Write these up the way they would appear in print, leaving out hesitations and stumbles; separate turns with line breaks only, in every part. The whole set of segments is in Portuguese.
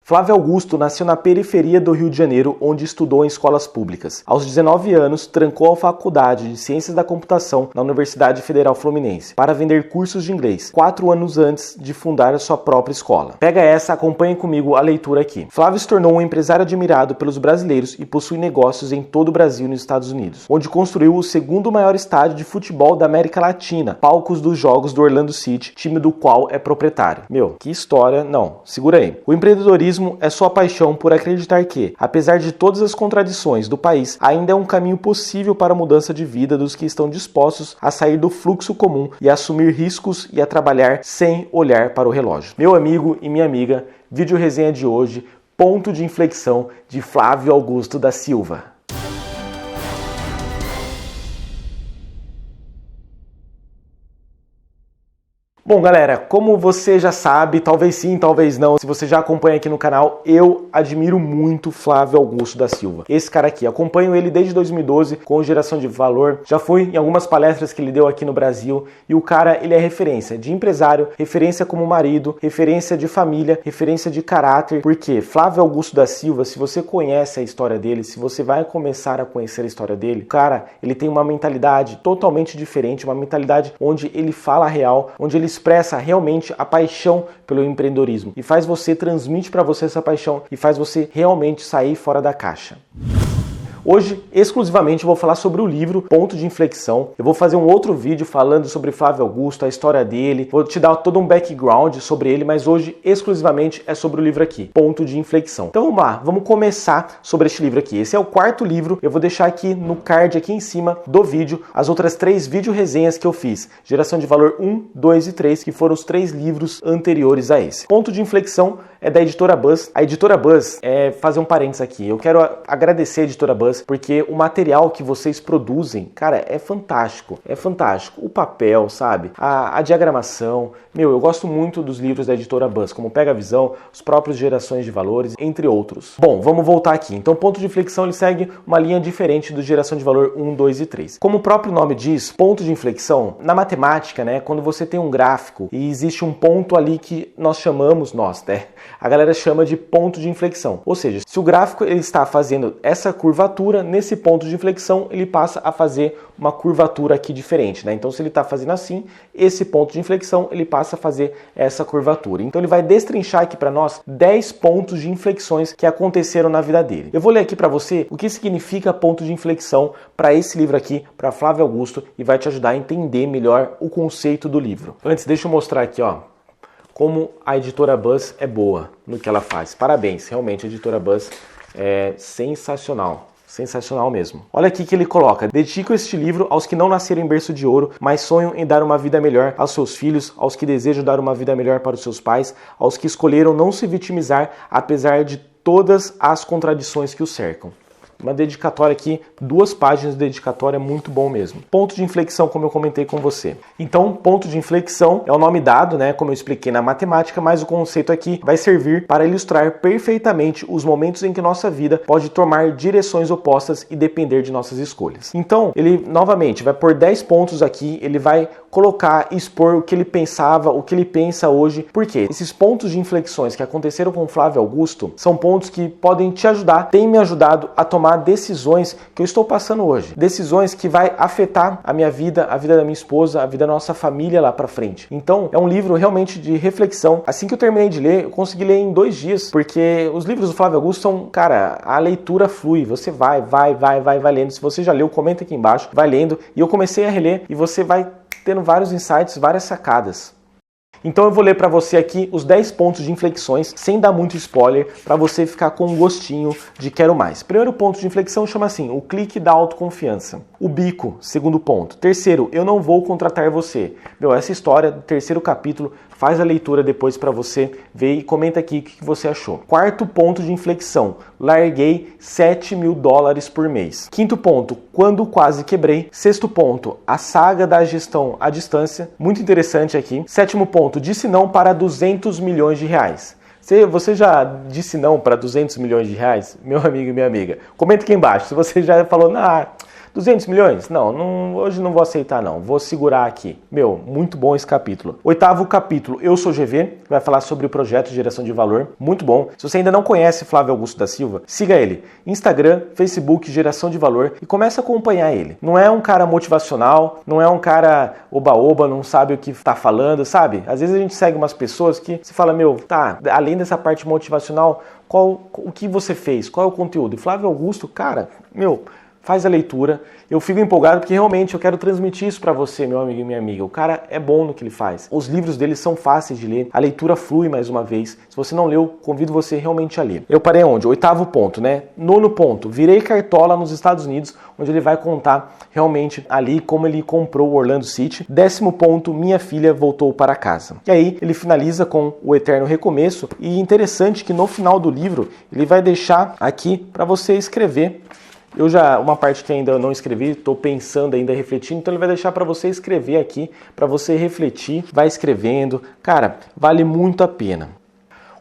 Flávio Augusto nasceu na periferia do Rio de Janeiro, onde estudou em escolas públicas. Aos 19 anos, trancou a faculdade de Ciências da Computação na Universidade Federal Fluminense para vender cursos de inglês, 4 anos antes de fundar a sua própria escola. Pega essa, acompanhe comigo a leitura aqui. Flávio se tornou um empresário admirado pelos brasileiros e possui negócios em todo o Brasil e nos Estados Unidos, onde construiu o segundo maior estádio de futebol da América Latina, palcos dos jogos do Orlando City, time do qual é proprietário. Meu, que história, não, segura aí. O empreendedorismo é sua paixão por acreditar que, apesar de todas as contradições do país, ainda é um caminho possível para a mudança de vida dos que estão dispostos a sair do fluxo comum e a assumir riscos e a trabalhar sem olhar para o relógio. Meu amigo e minha amiga, vídeo resenha de hoje, ponto de inflexão de Flávio Augusto da Silva. Bom, galera, como você já sabe, talvez sim, talvez não, se você já acompanha aqui no canal, eu admiro muito Flávio Augusto da Silva. Esse cara aqui, acompanho ele desde 2012 com Geração de Valor, já fui em algumas palestras que ele deu aqui no Brasil e o cara, ele é referência de empresário, referência como marido, referência de família, referência de caráter, porque Flávio Augusto da Silva, se você conhece a história dele, se você vai começar a conhecer a história dele, o cara, ele tem uma mentalidade totalmente diferente, uma mentalidade onde ele fala a real, onde ele expressa realmente a paixão pelo empreendedorismo e faz você, transmite para você essa paixão e faz você realmente sair fora da caixa. Hoje, exclusivamente, eu vou falar sobre o livro Ponto de Inflexão. Eu vou fazer um outro vídeo falando sobre Flávio Augusto, a história dele. Vou te dar todo um background sobre ele, mas hoje, exclusivamente, é sobre o livro aqui, Ponto de Inflexão. Então vamos lá, vamos começar sobre este livro aqui. Esse é o quarto livro. Eu vou deixar aqui no card, aqui em cima do vídeo, as outras 3 vídeo resenhas que eu fiz. Geração de Valor 1, 2 e 3, que foram os 3 livros anteriores a esse. Ponto de Inflexão é da Editora Buzz. A Editora Buzz, fazer um parênteses aqui, eu quero agradecer a Editora Buzz, porque o material que vocês produzem, cara, é fantástico, é fantástico. O papel, sabe? A diagramação. Meu, eu gosto muito dos livros da Editora Buzz, como Pega a Visão, os próprios Gerações de Valores, entre outros. Bom, vamos voltar aqui. Então, Ponto de Inflexão, ele segue uma linha diferente do Geração de Valor 1, 2 e 3. Como o próprio nome diz, ponto de inflexão, na matemática, né, quando você tem um gráfico e existe um ponto ali que nós chamamos, a galera chama de ponto de inflexão. Ou seja, se o gráfico ele está fazendo essa curvatura, nesse ponto de inflexão ele passa a fazer uma curvatura aqui diferente, né? Então se ele está fazendo assim, esse ponto de inflexão ele passa a fazer essa curvatura. Então ele vai destrinchar aqui para nós 10 pontos de inflexões que aconteceram na vida dele. Eu vou ler aqui para você o que significa ponto de inflexão para esse livro aqui, para Flávio Augusto, e vai te ajudar a entender melhor o conceito do livro. Antes, deixa eu mostrar aqui, ó, como a Editora Buzz é boa no que ela faz. Parabéns, realmente a Editora Buzz é sensacional. Sensacional mesmo. Olha aqui que ele coloca: dedico este livro aos que não nasceram em berço de ouro, mas sonham em dar uma vida melhor aos seus filhos, aos que desejam dar uma vida melhor para os seus pais, aos que escolheram não se vitimizar apesar de todas as contradições que o cercam. Uma dedicatória aqui, 2 páginas de dedicatória, muito bom mesmo. Ponto de inflexão, como eu comentei com você. Então, ponto de inflexão é o nome dado, né, como eu expliquei na matemática, mas o conceito aqui vai servir para ilustrar perfeitamente os momentos em que nossa vida pode tomar direções opostas e depender de nossas escolhas. Então, ele novamente vai pôr 10 pontos aqui, ele vai colocar e expor o que ele pensava, o que ele pensa hoje. Por quê? Esses pontos de inflexões que aconteceram com Flávio Augusto são pontos que podem te ajudar, têm me ajudado a tomar decisões que eu estou passando hoje. Decisões que vai afetar a minha vida, a vida da minha esposa, a vida da nossa família lá pra frente. Então, é um livro realmente de reflexão. Assim que eu terminei de ler, eu consegui ler em 2 dias, porque os livros do Flávio Augusto são, cara, a leitura flui. Você vai lendo. Se você já leu, comenta aqui embaixo, vai lendo. E eu comecei a reler e você vai tendo vários insights, várias sacadas. Então eu vou ler para você aqui os 10 pontos de inflexões, sem dar muito spoiler, para você ficar com um gostinho de quero mais. Primeiro ponto de inflexão chama assim, o clique da autoconfiança. O bico, segundo ponto. Terceiro, eu não vou contratar você. Meu, essa história do 3º capítulo, faz a leitura depois para você ver e comenta aqui o que você achou. Quarto ponto de inflexão, larguei $7.000 por mês. Quinto ponto, quando quase quebrei. Sexto ponto, a saga da gestão à distância, muito interessante aqui. Sétimo ponto, disse não para 200 milhões de reais. Você já disse não para 200 milhões de reais? Meu amigo e minha amiga, comenta aqui embaixo. Se você já falou, 200 milhões? Não, hoje não vou aceitar não, vou segurar aqui. Meu, muito bom esse capítulo. 8º capítulo, Eu Sou GV, que vai falar sobre o projeto de geração de valor, muito bom. Se você ainda não conhece Flávio Augusto da Silva, siga ele. Instagram, Facebook, Geração de Valor e comece a acompanhar ele. Não é um cara motivacional, não é um cara oba-oba, não sabe o que tá falando, sabe? Às vezes a gente segue umas pessoas que você fala, meu, tá, além dessa parte motivacional, o que você fez? Qual é o conteúdo? E Flávio Augusto, cara, meu, faz a leitura. Eu fico empolgado porque realmente eu quero transmitir isso para você, meu amigo e minha amiga. O cara é bom no que ele faz. Os livros dele são fáceis de ler. A leitura flui mais uma vez. Se você não leu, convido você realmente a ler. Eu parei onde? 8º ponto, né? 9º ponto. Virei cartola nos Estados Unidos, onde ele vai contar realmente ali como ele comprou o Orlando City. 10º ponto. Minha filha voltou para casa. E aí ele finaliza com o eterno recomeço. E interessante que no final do livro ele vai deixar aqui para você escrever. Uma parte que ainda não escrevi, estou pensando ainda, refletindo, então ele vai deixar para você escrever aqui, para você refletir, vai escrevendo. Cara, vale muito a pena.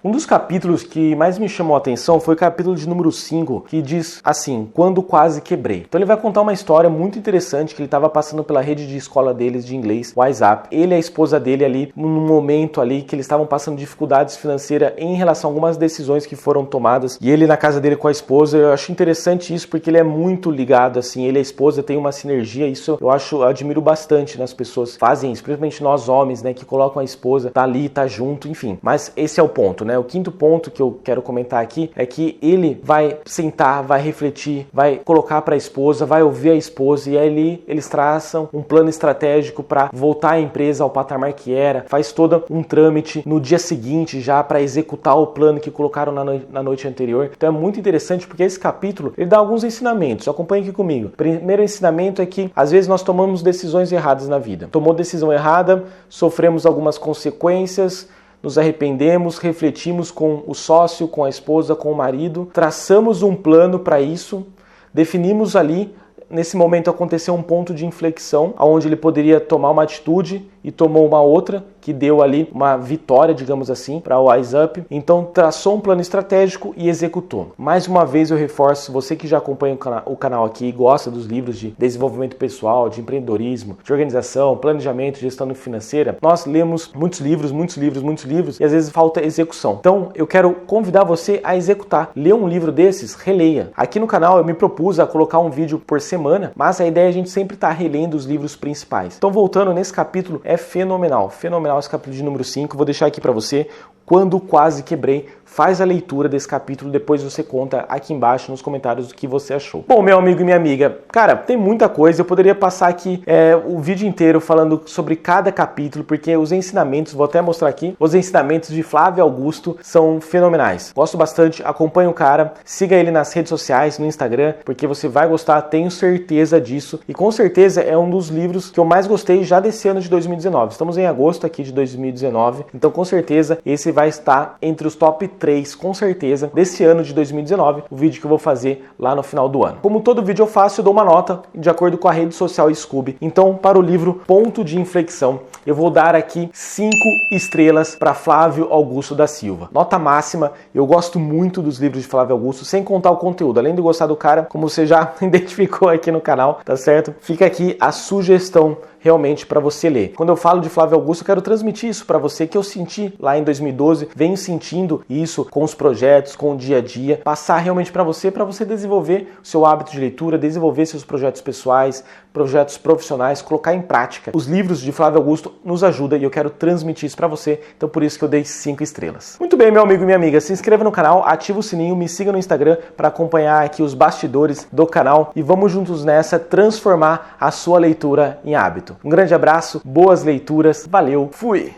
Um dos capítulos que mais me chamou a atenção foi o capítulo de número 5, que diz assim, quando quase quebrei. Então ele vai contar uma história muito interessante que ele estava passando pela rede de escola deles de inglês, WhatsApp. Ele e a esposa dele ali, num momento ali que eles estavam passando dificuldades financeiras em relação a algumas decisões que foram tomadas. E ele na casa dele com a esposa, eu acho interessante isso porque ele é muito ligado, assim, ele e a esposa têm uma sinergia, isso eu admiro bastante nas pessoas fazem isso, principalmente nós homens, né, que colocam a esposa, tá ali, tá junto, enfim. Mas esse é o ponto, né? O 5º ponto que eu quero comentar aqui é que ele vai sentar, vai refletir, vai colocar para a esposa, vai ouvir a esposa e aí eles traçam um plano estratégico para voltar a empresa ao patamar que era, faz todo um trâmite no dia seguinte já para executar o plano que colocaram na noite anterior. Então é muito interessante porque esse capítulo ele dá alguns ensinamentos, acompanhe aqui comigo. O primeiro ensinamento é que às vezes nós tomamos decisões erradas na vida. Tomou decisão errada, sofremos algumas consequências, nos arrependemos, refletimos com o sócio, com a esposa, com o marido, traçamos um plano para isso, definimos ali, nesse momento aconteceu um ponto de inflexão, onde ele poderia tomar uma atitude e tomou uma outra, que deu ali uma vitória, digamos assim, para o Wise Up. Então traçou um plano estratégico e executou. Mais uma vez eu reforço, você que já acompanha o canal aqui e gosta dos livros de desenvolvimento pessoal, de empreendedorismo, de organização, planejamento, gestão financeira, nós lemos muitos livros e às vezes falta execução. Então eu quero convidar você a executar. Ler um livro desses, releia. Aqui no canal eu me propus a colocar um vídeo por semana, mas a ideia é a gente sempre estar relendo os livros principais. Então voltando nesse capítulo, é fenomenal esse capítulo de número 5, vou deixar aqui para você, Quando Quase Quebrei. Faz a leitura desse capítulo, depois você conta aqui embaixo nos comentários o que você achou. Bom, meu amigo e minha amiga, cara, tem muita coisa, eu poderia passar aqui o vídeo inteiro falando sobre cada capítulo, porque os ensinamentos, vou até mostrar aqui, os ensinamentos de Flávio Augusto são fenomenais. Gosto bastante, acompanhe o cara, siga ele nas redes sociais, no Instagram, porque você vai gostar, tenho certeza disso, e com certeza é um dos livros que eu mais gostei já desse ano de 2019. Estamos em agosto aqui de 2019, então com certeza esse vai estar entre os top 3, com certeza, desse ano de 2019, o vídeo que eu vou fazer lá no final do ano. Como todo vídeo eu faço, eu dou uma nota de acordo com a rede social Scoob. Então, para o livro Ponto de Inflexão, eu vou dar aqui 5 estrelas para Flávio Augusto da Silva. Nota máxima, eu gosto muito dos livros de Flávio Augusto, sem contar o conteúdo. Além de gostar do cara, como você já identificou aqui no canal, tá certo? Fica aqui a sugestão realmente para você ler. Quando eu falo de Flávio Augusto, eu quero transmitir isso para você, que eu senti lá em 2012, venho sentindo isso com os projetos, com o dia a dia, passar realmente para você desenvolver o seu hábito de leitura, desenvolver seus projetos pessoais, projetos profissionais, colocar em prática. Os livros de Flávio Augusto nos ajudam e eu quero transmitir isso para você, então por isso que eu dei 5 estrelas. Muito bem, meu amigo e minha amiga, se inscreva no canal, ativa o sininho, me siga no Instagram para acompanhar aqui os bastidores do canal e vamos juntos nessa transformar a sua leitura em hábito. Um grande abraço, boas leituras, valeu, fui!